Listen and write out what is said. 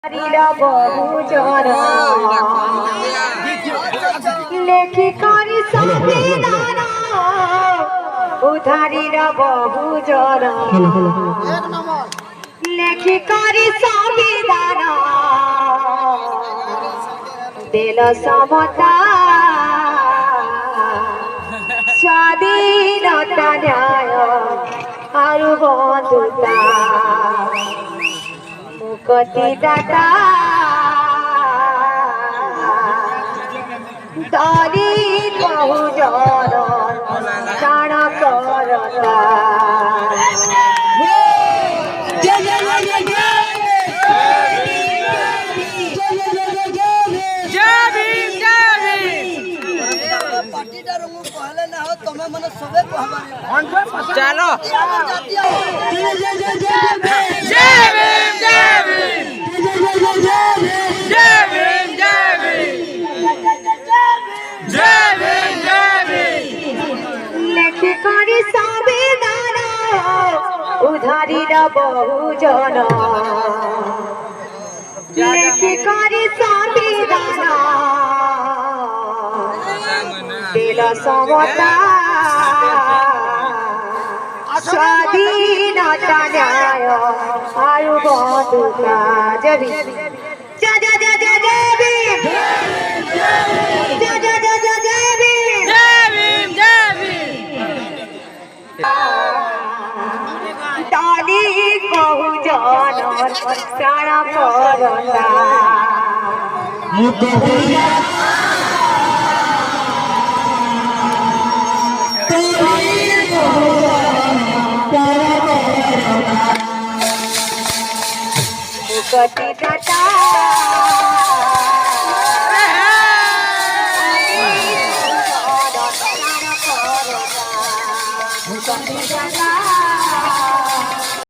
বহুজন লেখি করি সংবিধান উধারির বহুজন লেখি করি সংবিধান দেল সমতা স্বাধীনতা ন্যায় আর বন্ধুতা মুক্তিদাতা দলিত বহুজন প্রাণ করতা चलो লেখি করি সংবিধান উধারির বহুজন লেখি করি সংবিধান দিল সমতা স্বাধীনতা ন্যায় আর বন্ধুতা জবি দলিত বহুজন প্রাণ করতা মুক্তিদাতা মুক্তিদাতা